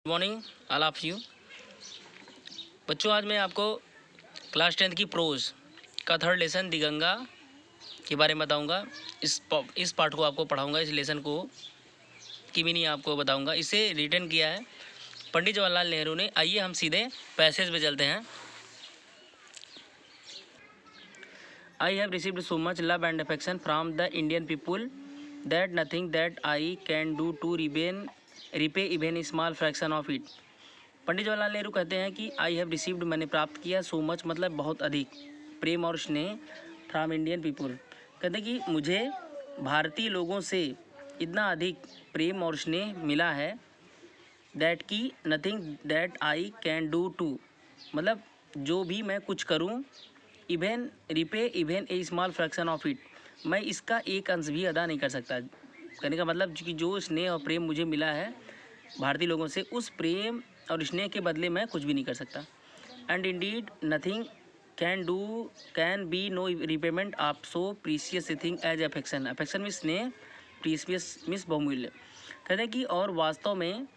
Good morning all of you बच्चों। आज मैं आपको क्लास 10th की प्रोज का थर्ड लेसन दिगंगा के बारे में बताऊंगा। इस पार्ट को आपको पढ़ाऊंगा, इस लेसन को की मीनिंग आपको बताऊंगा। इसे रिटन किया है पंडित जवाहरलाल नेहरू ने। आइए हम सीधे पैसेज पे चलते हैं। I have received so much love and affection from the Indian people that nothing that I can do to repay even small fraction of it. Pandit Jawaharlal Nehru कहते हैं कि आई हैव रिसीव्ड, मैंने प्राप्त किया, सो मच मतलब बहुत अधिक, प्रेम और स्नेह, फ्रॉम इंडियन पीपुल, कहते हैं कि मुझे भारतीय लोगों से इतना अधिक प्रेम और स्नेह मिला है, दैट की nothing that I can do to, मतलब जो भी मैं कुछ करूं, even repay even a small fraction of it, मैं इसका एक अंश भी अदा नहीं कर सकता। कहने का मतलब कि जो स्नेह और प्रेम मुझे मिला है भारतीय लोगों से, उस प्रेम और स्नेह के बदले मैं कुछ भी नहीं कर सकता। And indeed nothing can be no repayment of so precious thing as affection. Affection में स्नेह, प्रीसियस मीन्स बहुमूल्य। कहते हैं कि और वास्तव में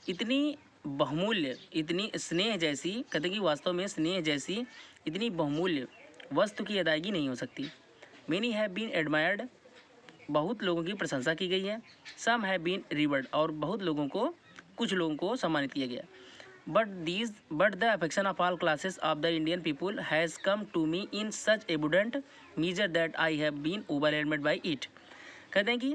इतनी बहुमूल्य, इतनी स्नेह जैसी, कहते हैं कि वास्तव में स्नेह जैसी इतनी बहुमूल्य वस्तु की अदायगी नहीं हो सकती। मेनी हैव बीन एडमायर्ड, बहुत लोगों की प्रशंसा की गई है। सम हैव बीन रिवर्ड, और बहुत लोगों को, कुछ लोगों को सम्मानित किया गया। But the affection of all classes of the Indian people has come to me in such abundant measure that I have been overwhelmed by it. कहते हैं कि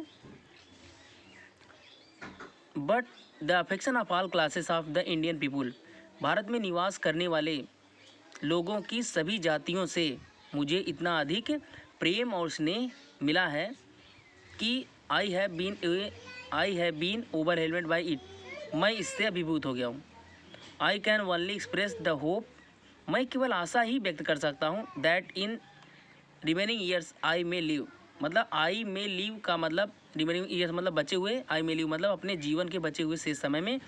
but the affection of all classes of the Indian people, Bharat में निवास करने वाले लोगों की सभी जातियों से मुझे इतना अधिक प्रेम और स्नेह मिला है कि I have been overwhelmed by it, मैं इससे अभिभूत हो गया हूँ। I can only express the hope, मैं केवल आशा ही व्यक्त कर सकता हूँ, that in remaining years I may live, मतलब आई मे लिव का मतलब रिमेनिंग ईयर्स मतलब बचे हुए, आई मे लिव मतलब अपने जीवन के बचे हुए शेष समय में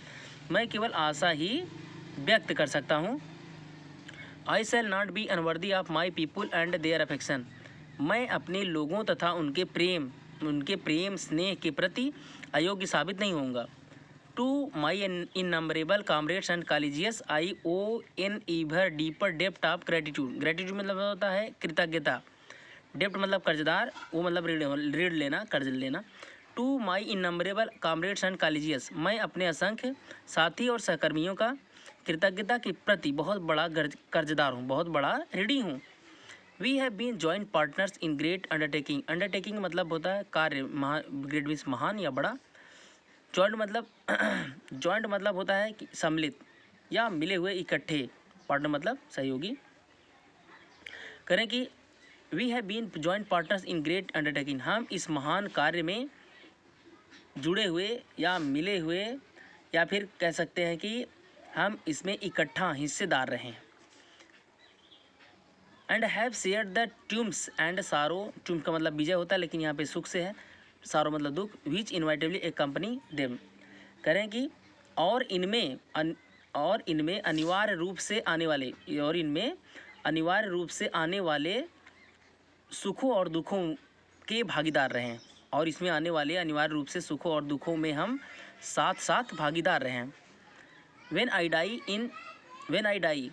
मैं केवल आशा ही व्यक्त कर सकता हूँ। I shall not be unworthy of my people and their affection, मैं अपने लोगों तथा उनके प्रेम स्नेह के प्रति अयोग्य साबित नहीं होऊंगा। To my innumerable comrades and colleagues I owe an ever deeper depth of gratitude. Gratitude मतलब होता है कृतज्ञता, डेप्थ मतलब कर्जदार, वो मतलब ऋण लेना, कर्ज लेना। To my innumerable comrades and कॉलेजियस, मैं अपने असंख्य साथी और सहकर्मियों का कृतज्ञता के प्रति बहुत बड़ा कर्जदार हूँ, बहुत बड़ा ऋणी हूँ। We have been joint partners in great undertaking. Undertaking मतलब होता है कार्य, ग्रेट मीन्स महान या बड़ा। जॉइंट मतलब जॉइंट मतलब होता है कि सम्मिलित या मिले हुए, इकट्ठे। पार्टनर मतलब सहयोगी। करें कि we have been joint partners in great undertaking, हम इस महान कार्य में जुड़े हुए या मिले हुए, या फिर कह सकते हैं कि हम इसमें इकट्ठा हिस्सेदार रहे। And have share the tumults and sorrow, tumults का मतलब विजय होता है लेकिन यहाँ पे सुख से है, सारो मतलब दुख, विच इनवाइटेबली ए कंपनी देम। करें कि और इनमें अनिवार्य रूप से आने वाले सुखों और दुखों के भागीदार रहें, और इसमें आने वाले अनिवार्य रूप से सुखों और दुखों में हम साथ साथ भागीदार रहें। व्हेन आई डाई,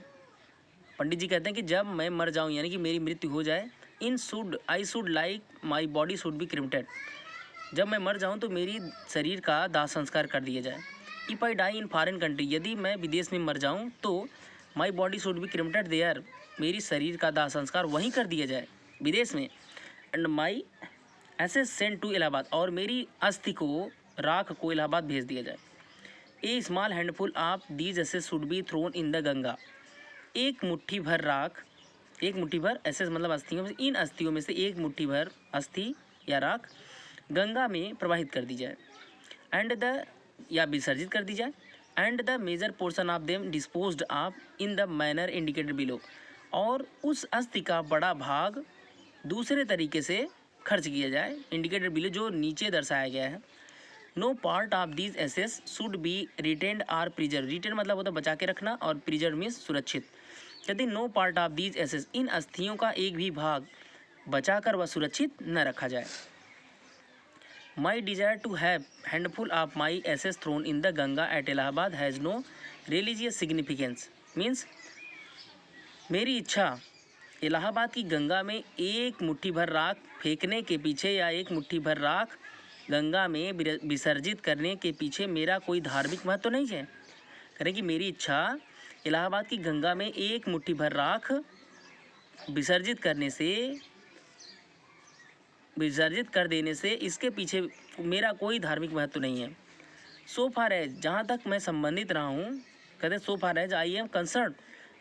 पंडित जी कहते हैं कि जब मैं मर जाऊं, यानी कि मेरी मृत्यु हो जाए, I should like my body should be cremated, जब मैं मर जाऊं तो मेरी शरीर का दाह संस्कार कर दिया जाए। If I die in foreign country, यदि मैं विदेश में मर जाऊं तो my body should be cremated there, मेरी शरीर का दाह संस्कार वहीं कर दिया जाए विदेश में। And my ashes send to Allahabad, और मेरी अस्थि को, राख को इलाहाबाद भेज दिया जाए। A small handful of these ashes should be thrown in the Ganga, एक मुट्ठी भर राख, एक मुट्ठी भर एसेस मतलब अस्थियों में, इन अस्थियों में से एक मुट्ठी भर अस्थि या राख गंगा में प्रवाहित कर दी जाए। एंड द, या विसर्जित कर दी जाए। And the major portion of them disposed of in the manner indicated below, और उस अस्थि का बड़ा भाग दूसरे तरीके से खर्च किया जाए, इंडिकेटेड बिलो जो नीचे दर्शाया गया है। No part of these ashes should be retained or preserve, retain मतलब होता है बचा के रखना, और प्रिजर्व मीन्स सुरक्षित। यदि no part of these ashes, इन अस्थियों का एक भी भाग बचाकर व सुरक्षित न रखा जाए। My desire to have handful of my ashes thrown in the Ganga at Allahabad has no religious significance. Means मेरी इच्छा इलाहाबाद की गंगा में एक मुट्ठी भर राख फेंकने के पीछे या एक मुट्ठी भर राख गंगा में विसर्जित करने के पीछे मेरा कोई धार्मिक महत्व नहीं है। करें कि मेरी इच्छा इलाहाबाद की गंगा में एक मुट्ठी भर राख विसर्जित कर देने से इसके पीछे मेरा कोई धार्मिक महत्व नहीं है। सो फार एज, जहाँ तक मैं संबंधित रहा हूँ, कहते so far as I am concern,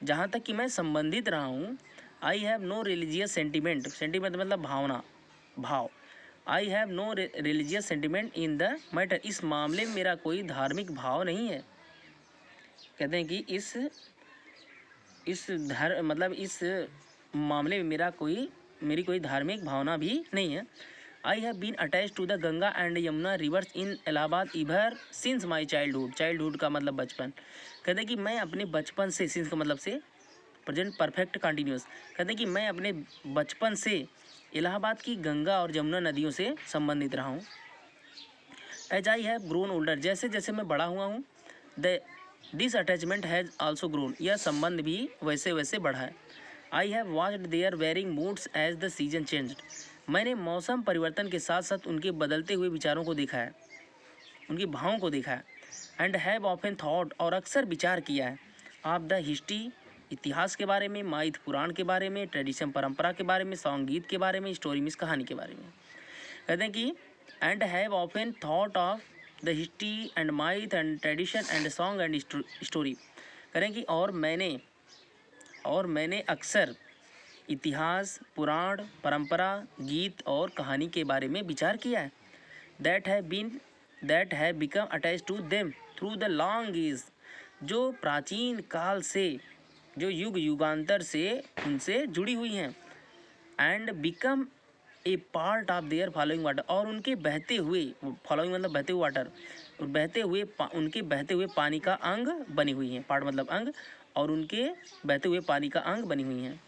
जहाँ तक कि मैं संबंधित रहा हूँ, I have no religious sentiment, sentiment मतलब भावना, भाव, I have no religious sentiment in the matter, इस मामले में मेरा कोई धार्मिक भाव नहीं है। कहते हैं कि इस मामले में मेरी कोई धार्मिक भावना भी नहीं है। I have been attach to the Ganga and Yamuna rivers in Allahabad ever since my childhood का मतलब बचपन। कहते हैं कि मैं अपने बचपन से, सिंस का मतलब से प्रेजेंट परफेक्ट कंटिन्यूस, कहते हैं कि मैं अपने बचपन से इलाहाबाद की गंगा और यमुना नदियों से संबंधित रहा हूँ। As I have grown older, जैसे जैसे मैं बड़ा हुआ हूँ, this attachment has also grown, यह संबंध भी वैसे वैसे बढ़ा है। I have watched their varying moods as the season changed, मैंने मौसम परिवर्तन के साथ साथ उनके बदलते हुए विचारों को देखा है, उनकी भावों को देखा है। एंड हैव ऑफन थॉट, और अक्सर विचार किया है, ऑफ द हिस्ट्री, इतिहास के बारे में, माइथ पुराण के बारे में, ट्रेडिशन परंपरा के बारे में, संगीत के बारे में, स्टोरी मीन्स कहानी के बारे में। कहते हैं कि and have often thought of the history and माइथ and tradition and song and story, करें कि और मैंने अक्सर इतिहास, पुराण, परंपरा, गीत और कहानी के बारे में विचार किया है। That have become attach to them through the long age, जो प्राचीन काल से, जो युग युगांतर से उनसे जुड़ी हुई हैं। And become a part of their following water, और उनके बहते हुए, फॉलोइंग मतलब बहते हुए वाटर, उनके बहते हुए पानी का अंग बनी हुई हैं। पार्ट मतलब अंग, और उनके बहते हुए पानी का अंग बनी हुई हैं।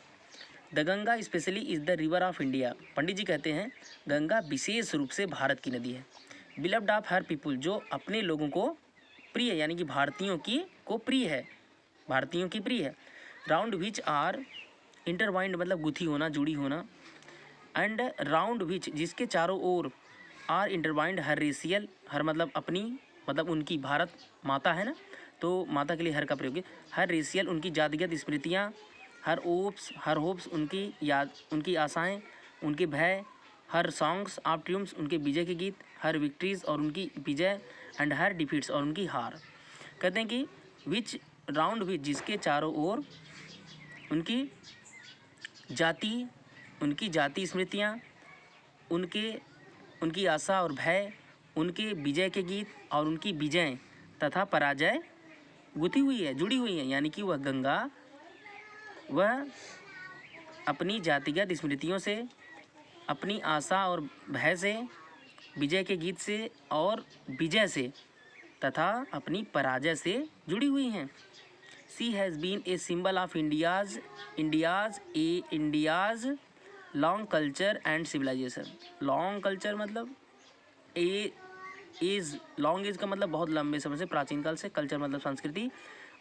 The Ganga specially is the river of India, Pandit ji कहते हैं गंगा विशेष रूप से भारत की नदी है। बिलव्ड ऑफ हर पीपुल, जो अपने लोगों को प्रिय, यानी कि भारतीयों की प्रिय है। राउंड विच आर इंटरवाइंड मतलब गुथी होना, जुड़ी होना। एंड राउंड विच, जिसके चारों ओर, आर इंटरवाइंड हर रेशियल, हर मतलब अपनी, मतलब उनकी, भारत माता है ना, तो माता के लिए हर का प्रयोग है। हर रेशियल उनकी जातिगत स्मृतियाँ, हर होप्स उनकी याद, उनकी आशाएं, उनके भय। हर सॉन्ग्स ऑफ ट्रिम्स, उनके विजय के गीत। हर विक्ट्रीज, और उनकी विजय। एंड हर डिफीट्स, और उनकी हार। कहते हैं कि विच, राउंड विच, जिसके चारों ओर उनकी जाति स्मृतियाँ, उनकी आशा और भय, उनके विजय के गीत और उनकी विजय तथा पराजय गुथी हुई है, जुड़ी हुई है। यानी कि वह गंगा, वह अपनी जातिगत स्मृतियों से, अपनी आशा और भय से, विजय के गीत से और विजय से तथा अपनी पराजय से जुड़ी हुई हैं। She has been a symbol of India's long culture and civilisation. Long culture मतलब लॉन्ग एज का मतलब बहुत लंबे समय से, प्राचीन काल से। कल्चर मतलब संस्कृति,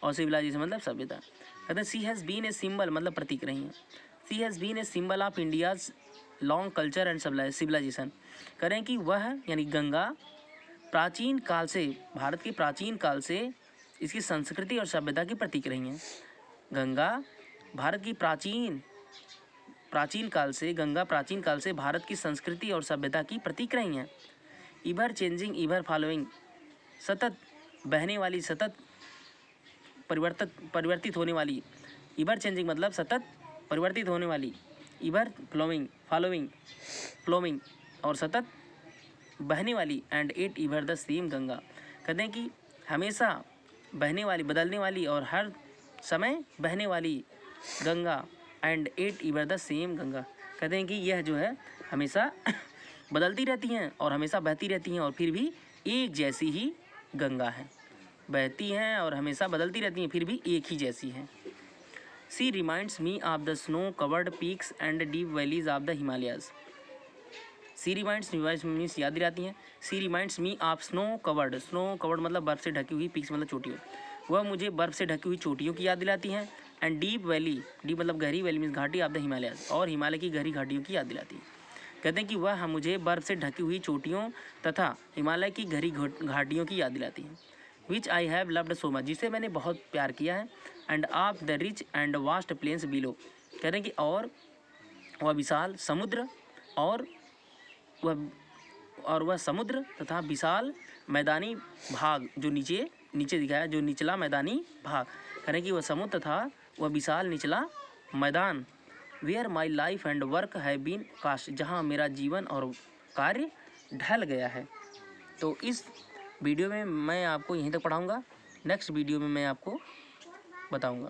और सिविलाइजेशन मतलब सभ्यता। कहते हैं she has been a symbol मतलब प्रतीक रही है। She has been a symbol of India's long culture and civilisation, करें कि वह, यानी गंगा, प्राचीन काल से, भारत के प्राचीन काल से इसकी संस्कृति और सभ्यता की प्रतीक रही हैं। गंगा भारत की प्राचीन काल से भारत की संस्कृति और सभ्यता की प्रतीक रही हैं। इवर चेंजिंग, इवर फॉलोइंग, सतत बहने वाली, सतत परिवर्तित होने वाली। इवर चेंजिंग मतलब सतत परिवर्तित होने वाली। इवर फ्लोइंग और सतत बहने वाली। And yet ever the same Ganga, कहते हैं कि हमेशा बहने वाली, बदलने वाली और हर समय बहने वाली Ganga. And yet ever the same Ganga, कहते हैं कि यह जो है हमेशा बदलती रहती हैं और हमेशा बहती रहती हैं, और फिर भी एक जैसी ही गंगा है। बहती हैं और हमेशा बदलती रहती हैं, फिर भी एक ही जैसी हैं। She reminds me of the snow covered peaks and deep valleys of the Himalayas. She reminds means याद दिलाती हैं। She reminds me of snow covered मतलब बर्फ़ से ढकी हुई, पीक्स मतलब चोटियों, वह मुझे बर्फ़ से ढकी हुई चोटियों की याद दिलाती हैं। एंड डीप वैली, डीप मतलब गहरी, वैली मीन्स घाटी ऑफ द हिमालयस, और हिमालय की गहरी घाटियों की याद दिलाती है। कहते हैं कि वह मुझे बर्फ़ से ढकी हुई चोटियों तथा हिमालय की गहरी घाटियों की याद दिलाती है। Which I have loved so much, जिसे मैंने बहुत प्यार किया है। And of the rich and vast plains below, कह रहे हैं कि और वह विशाल समुद्र और वह समुद्र तथा विशाल मैदानी भाग जो नीचे दिखाया, जो निचला मैदानी भाग, कह रहे हैं कि वह समुद्र तथा वह विशाल निचला मैदान। Where my life and work have been cast, जहाँ मेरा जीवन और कार्य ढल गया है। तो इस वीडियो में मैं आपको यहीं तक पढ़ाऊँगा, नेक्स्ट वीडियो में मैं आपको बताऊँगा।